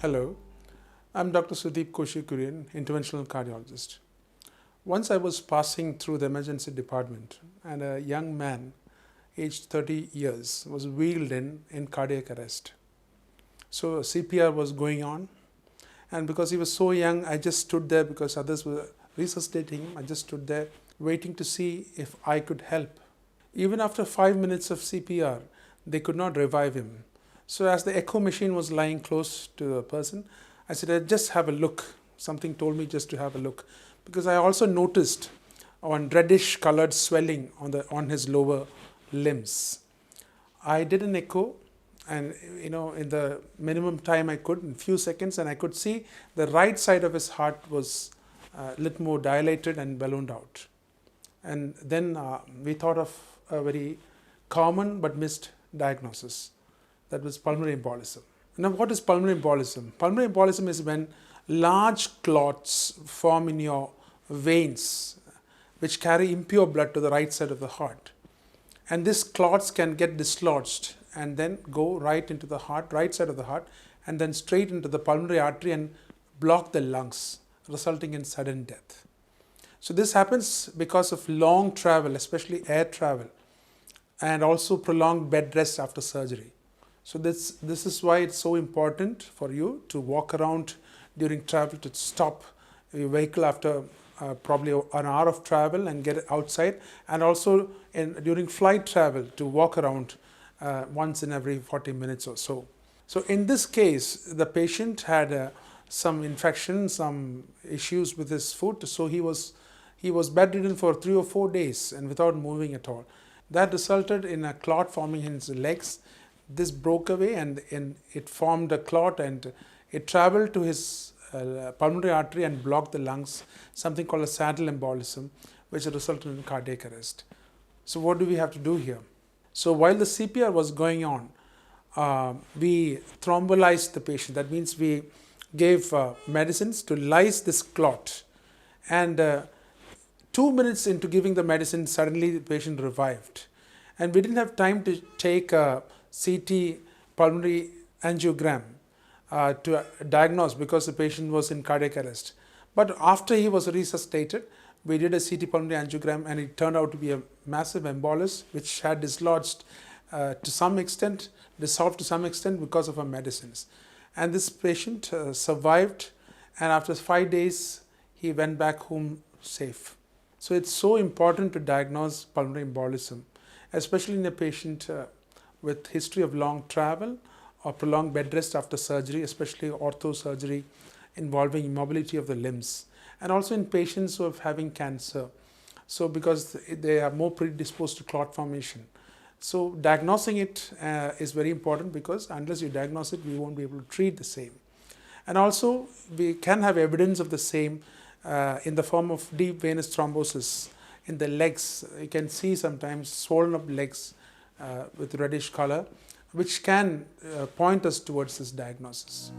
Hello, I'm Dr. Sudeep Koshy, Kurien, interventional cardiologist. Once I was passing through the emergency department and a young man aged 30 years was wheeled in cardiac arrest. So CPR was going on, and because he was so young, I just stood there because others were resuscitating him. I just stood there waiting to see if I could help. Even after 5 minutes of CPR, they could not revive him. So as the echo machine was lying close to the person, I said, I'd just have a look. Something told me just to have a look, because I also noticed on reddish colored swelling on his lower limbs. I did an echo, and in the minimum time I could, in few seconds, and I could see the right side of his heart was a little more dilated and ballooned out. And then we thought of a very common but missed diagnosis. That was pulmonary embolism. Now, what is pulmonary embolism? Pulmonary embolism is when large clots form in your veins which carry impure blood to the right side of the heart. And these clots can get dislodged and then go right into the heart, right side of the heart, and then straight into the pulmonary artery and block the lungs, resulting in sudden death. So this happens because of long travel, especially air travel, and also prolonged bed rest after surgery. So this is why it's so important for you to walk around during travel, to stop your vehicle after probably an hour of travel and get outside, and also during flight travel to walk around once in every 40 minutes or so. So in this case, the patient had some infection, some issues with his foot, so he was bedridden for 3 or 4 days and without moving at all. That resulted in a clot forming in his legs. This broke away and it formed a clot, and it traveled to his pulmonary artery and blocked the lungs, something called a saddle embolism, which resulted in cardiac arrest. So what do we have to do here? So while the CPR was going on, we thrombolized the patient. That means we gave medicines to lyse this clot, and 2 minutes into giving the medicine, suddenly the patient revived. And we didn't have time to take a CT pulmonary angiogram to diagnose, because the patient was in cardiac arrest. But after he was resuscitated, we did a CT pulmonary angiogram, and it turned out to be a massive embolus which had dislodged to some extent, dissolved to some extent because of our medicines. And this patient survived, and after 5 days he went back home safe. So it's so important to diagnose pulmonary embolism, especially in a patient with history of long travel or prolonged bed rest after surgery, especially ortho surgery involving immobility of the limbs, and also in patients who are having cancer. So because they are more predisposed to clot formation. So diagnosing it is very important, because unless you diagnose it, we won't be able to treat the same. And also we can have evidence of the same in the form of deep venous thrombosis in the legs. You can see sometimes swollen up legs with reddish color, which can point us towards this diagnosis.